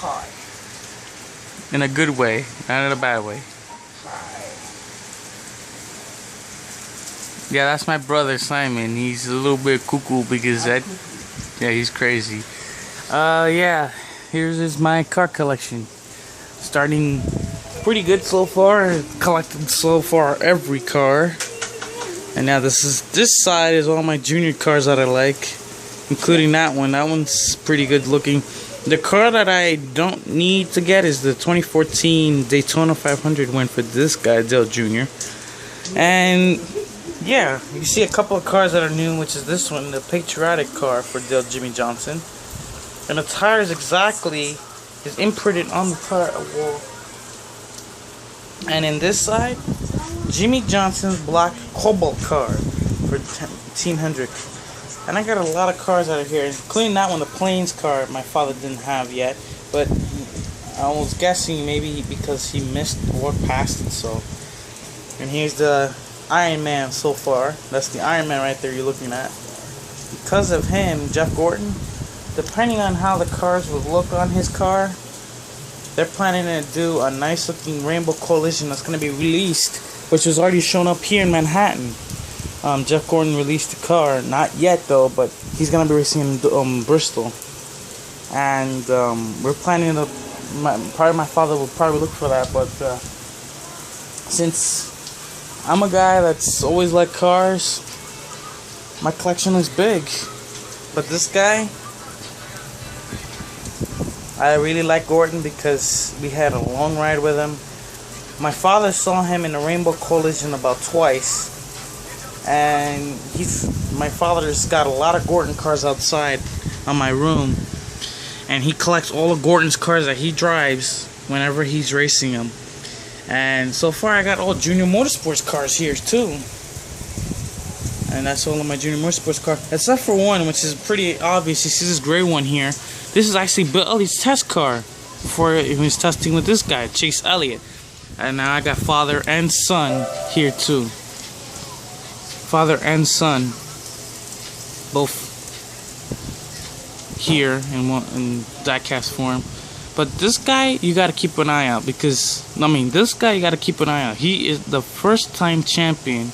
car. In a good way, not in a bad way. Yeah, that's my brother Simon. He's a little bit cuckoo because yeah, he's crazy. Yeah, here's my car collection. Starting pretty good so far. Collected so far every car. And now this side is all my junior cars that I like, including that one. That one's pretty good looking. The car that I don't need to get is the 2014 Daytona 500 win for this guy, Dale Jr. And yeah, you see a couple of cars that are new, which is this one, the patriotic car for Dale Jimmy Johnson. And the tires exactly is imprinted on the tire wall. And in this side, Jimmy Johnson's black Cobalt car for Team Hendrick. And I got a lot of cars out of here, including that one, the Plains car my father didn't have yet. But I was guessing maybe because he missed or past it, so. And here's the Iron Man so far. That's the Iron Man right there you're looking at. Because of him, Jeff Gordon, depending on how the cars would look on his car, they're planning to do a nice looking Rainbow Coalition that's going to be released, which was already shown up here in Manhattan. Jeff Gordon released the car, not yet though, but he's going to be racing in Bristol. And we're planning to, probably my father will probably look for that, but since I'm a guy that's always liked cars, my collection is big. But this guy, I really like Gordon because we had a long ride with him. My father saw him in the Rainbow Coalition about twice. And my father's got a lot of Gordon cars outside on my room. And he collects all of Gordon's cars that he drives whenever he's racing them. And so far I got all Junior Motorsports cars here too. And that's all of my Junior Motorsports cars. Except for one, which is pretty obvious. You see this gray one here. This is actually Bill Elliott's test car before he was testing with this guy, Chase Elliott. And now I got father and son here too. Father and son, both here in diecast form. But this guy, you got to keep an eye out because, this guy you got to keep an eye out. He is the first time champion.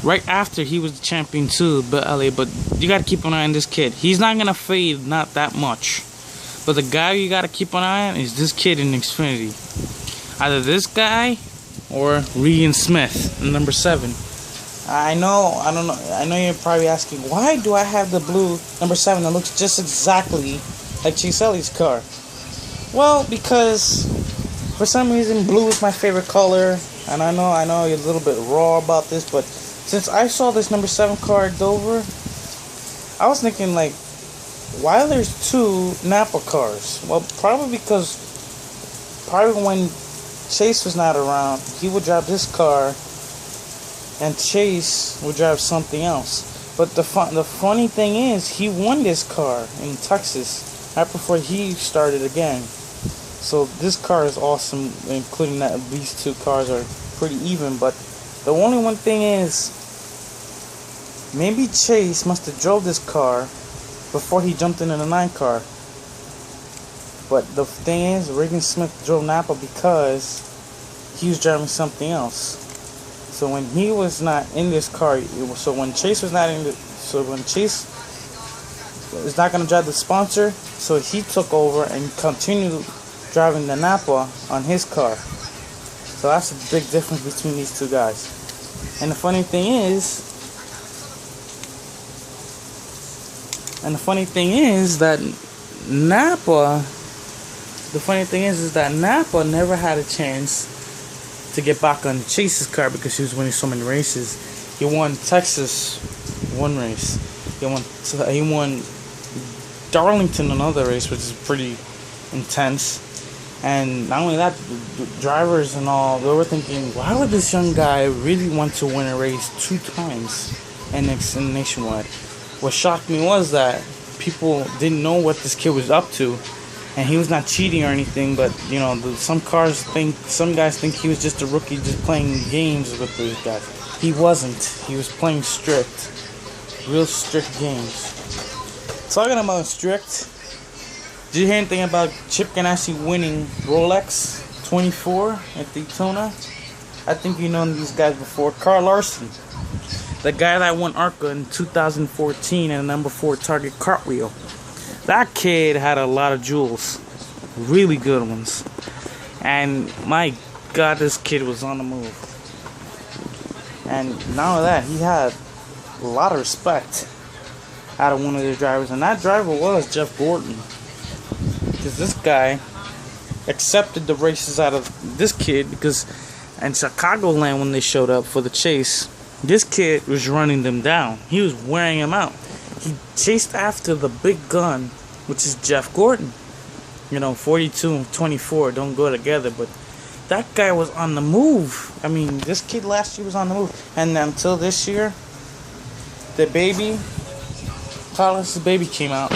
Right after he was the champion too, Bill Elliott. But you got to keep an eye on this kid. He's not going to fade, not that much. But the guy you got to keep an eye on is this kid in Xfinity. Either this guy or Regan Smith, number 7. I know you're probably asking, why do I have the blue number 7 that looks just exactly like Chase Elliott's car? Well, because for some reason blue is my favorite color, and I know you're a little bit raw about this, but since I saw this number 7 car at Dover, I was thinking like, why there's 2 Napa cars? Well, probably when Chase was not around, he would drive this car and Chase would drive something else. But the funny thing is, he won this car in Texas right before he started again. So this car is awesome, including that these 2 cars are pretty even. But the only one thing is, maybe Chase must have drove this car before he jumped into the 9 car. But the thing is, Regan Smith drove Napa because he was driving something else. So when he was not in this car, when Chase was not when Chase is not going to drive the sponsor, so he took over and continued driving the Napa on his car. So that's a big difference between these 2 guys. And the funny thing is that Napa never had a chance to get back on Chase's car because he was winning so many races. He won Texas one race. He won Darlington another race, which is pretty intense. And not only that, the drivers and all, they were thinking, why would this young guy really want to win a race 2 times in Nationwide? What shocked me was that people didn't know what this kid was up to. And he was not cheating or anything, but some guys think he was just a rookie, just playing games with these guys. He wasn't. He was playing real strict games. Talking about strict, Did you hear anything about Chip Ganassi winning Rolex 24 at Daytona? I think you know these guys before. Carl Larson, the guy that won ARCA in 2014 and number 4 Target Cartwheel. That kid had a lot of jewels, really good ones. And my God, this kid was on the move. And not only that, he had a lot of respect out of one of their drivers, and that driver was Jeff Gordon. Because this guy accepted the races out of this kid, because in Chicagoland when they showed up for the chase, this kid was running them down. He was wearing them out. He chased after the big gun, which is Jeff Gordon. You know, 42 and 24 don't go together, but that guy was on the move. I mean, this kid last year was on the move. And until this year, the baby, Carlos's baby came out.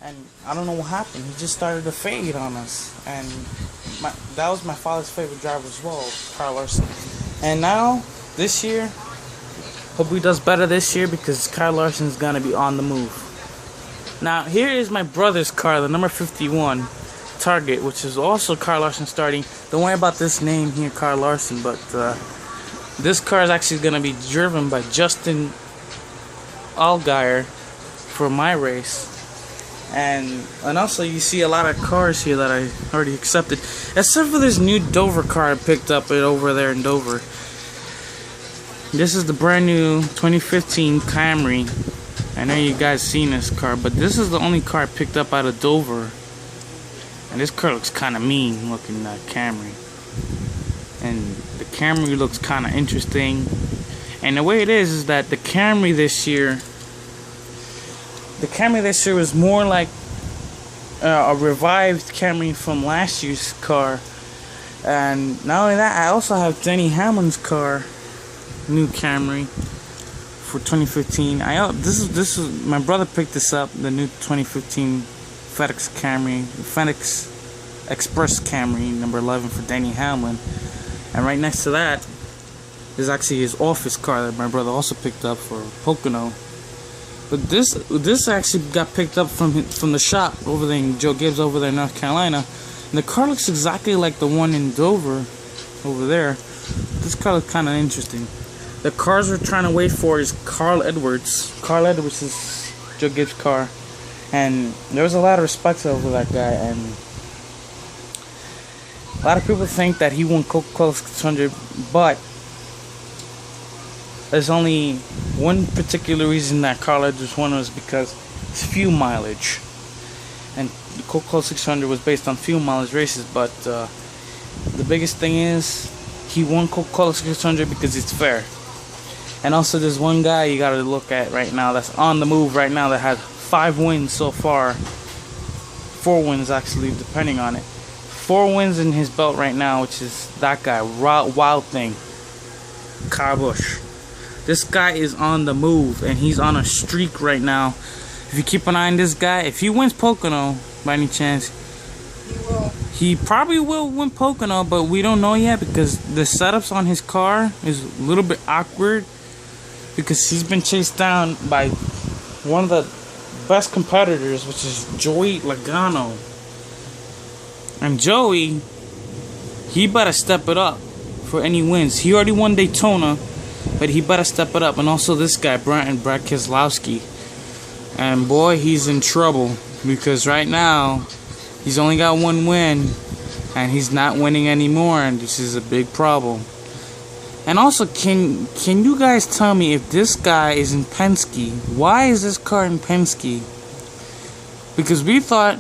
And I don't know what happened. He just started to fade on us. And that was my father's favorite driver as well, Carl Larson. And now, this year, hope he does better this year, because Carl Larson's going to be on the move. Now, here is my brother's car, the number 51 Target, which is also Carl Larson starting. Don't worry about this name here, Carl Larson, but this car is actually going to be driven by Justin Allgaier for my race. And also you see a lot of cars here that I already accepted, except for this new Dover car I picked up over there in Dover. This is the brand new 2015 Camry. I know you guys seen this car, but this is the only car I picked up out of Dover. And this car looks kind of mean looking, that Camry. And the Camry looks kind of interesting. And the way it is that the Camry this year was more like a revived Camry from last year's car. And not only that, I also have Denny Hamlin's car, new Camry for 2015. This is my brother picked this up, the new 2015 FedEx Camry, FedEx Express Camry, number 11 for Denny Hamlin. And right next to that is actually his office car that my brother also picked up for Pocono. But this actually got picked up from the shop over there in Joe Gibbs over there in North Carolina. And the car looks exactly like the one in Dover over there. This car looks kind of interesting. The cars we're trying to wait for is Carl Edwards. Carl Edwards is Joe Gibbs' car. And there was a lot of respect over that guy, and a lot of people think that he won Coca-Cola 600, but there's only one particular reason that Carl Edwards won, was because it's fuel mileage. And the Coca-Cola 600 was based on fuel mileage races, but the biggest thing is he won Coca-Cola 600 because it's fair. And also there's one guy you gotta look at right now that's on the move right now that has 5 wins so far. 4 wins actually, depending on it. 4 wins in his belt right now, which is that guy, Wild Thing, Kyle Busch. This guy is on the move, and he's on a streak right now. If you keep an eye on this guy, if he wins Pocono by any chance, he probably will win Pocono, but we don't know yet because the setups on his car is a little bit awkward, because he's been chased down by one of the best competitors, which is Joey Logano. And Joey, he better step it up for any wins. He already won Daytona, but he better step it up. And also this guy, Brad Keselowski. And boy, he's in trouble, because right now he's only got 1 win, and he's not winning anymore, and this is a big problem. And also, can you guys tell me if this guy is in Penske? Why is this car in Penske? Because we thought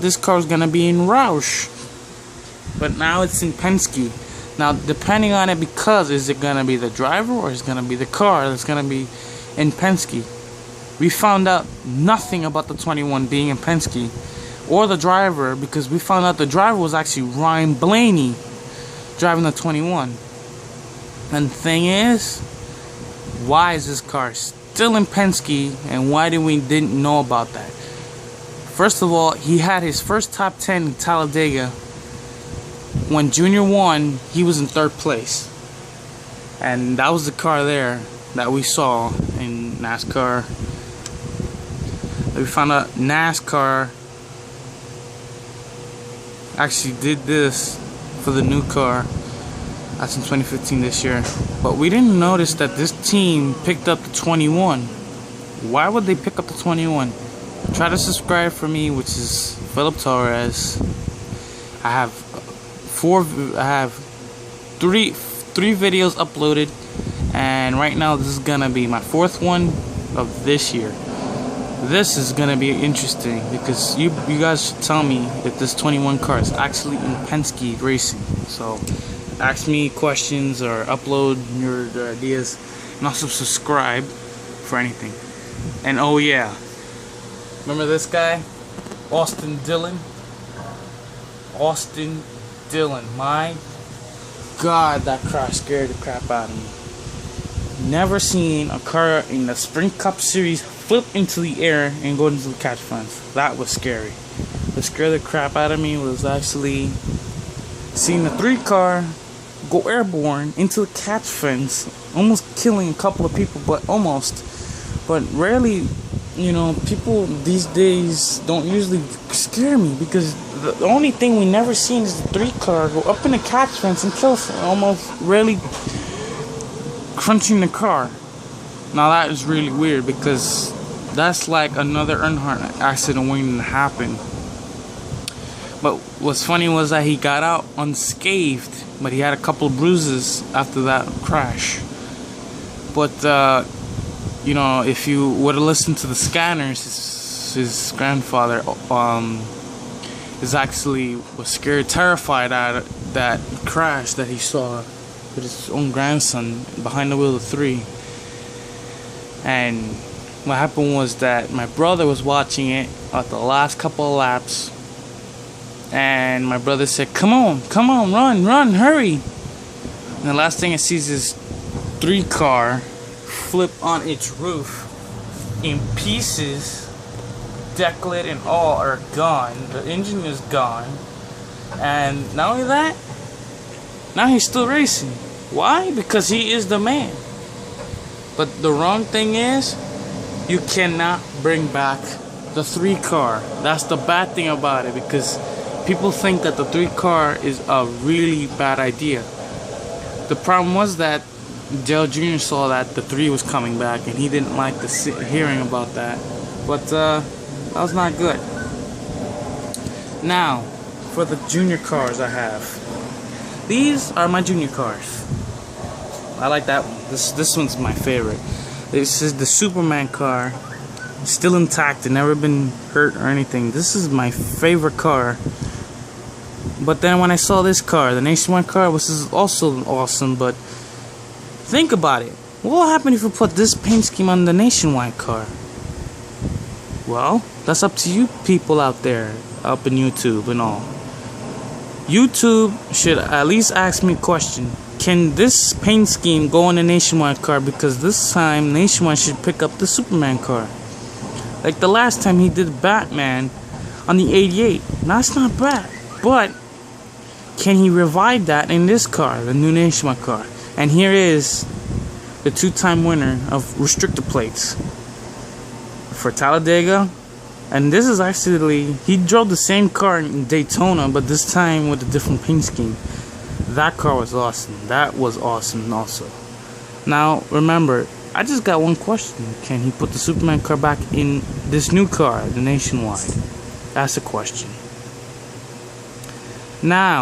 this car was gonna be in Roush, but now it's in Penske. Now, depending on it, because is it gonna be the driver or is it gonna be the car that's gonna be in Penske? We found out nothing about the 21 being in Penske or the driver, because we found out the driver was actually Ryan Blaney driving the 21. And the thing is, why is this car still in Penske, and why didn't know about that? First of all, he had his first top 10 in Talladega. When Junior won, he was in 3rd place. And that was the car there that we saw in NASCAR. We found out NASCAR actually did this for the new car. That's in 2015 this year. But we didn't notice that this team picked up the 21. Why would they pick up the 21? Try to subscribe for me, which is Philip Torres. I have three videos uploaded, and right now this is gonna be my 4th one of this year. This is gonna be interesting because you guys should tell me if this 21 car is actually in Penske Racing. So ask me questions or upload your ideas, and also subscribe for anything. And oh yeah, remember this guy, Austin Dillon? Austin Dillon, my God, that crash scared the crap out of me. Never seen a car in the Sprint Cup Series flip into the air and go into the catch fence. That was scary. What scared the crap out of me was actually seeing the 3 car go airborne into the catch fence, almost killing a couple of people, but almost. But rarely, you know, people these days don't usually scare me, because the only thing we never seen is the 3 car go up in the catch fence and kill almost rarely crunching the car. Now that is really weird, because that's like another Earnhardt accident waiting to happen. But what's funny was that he got out unscathed, but he had a couple of bruises after that crash. But you know, if you would have listened to the scanners, his grandfather was scared, terrified at that crash that he saw with his own grandson behind the wheel of 3. And what happened was that my brother was watching it at the last couple of laps, and my brother said, come on, run, hurry. And the last thing I see is this 3 car flip on its roof in pieces. Deck lid and all are gone. The engine is gone. And not only that, now he's still racing. Why? Because he is the man. But the wrong thing is, you cannot bring back the 3 car. That's the bad thing about it, because people think that the 3 car is a really bad idea. The problem was that Dale Jr. saw that the 3 was coming back, and he didn't like hearing about that. But that was not good. Now, for the junior cars I have. These are my junior cars. I like that one. This one's my favorite. This is the Superman car. Still intact and never been hurt or anything. This is my favorite car. But then when I saw this car, the Nationwide car, which is also awesome, but think about it. What will happen if you put this paint scheme on the Nationwide car? Well, that's up to you people out there, up in YouTube and all. YouTube should at least ask me a question. Can this paint scheme go on the Nationwide car? Because this time Nationwide should pick up the Superman car. Like the last time he did Batman on the 88. Now it's not bad, but can he revive that in this car, the new Nationwide car? And here is the 2-time winner of restrictor plates for Talladega. And this is actually, he drove the same car in Daytona, but this time with a different paint scheme. That car was awesome. That was awesome also. Now remember, I just got one question. Can he put the Superman car back in this new car, the Nationwide? That's the question. Now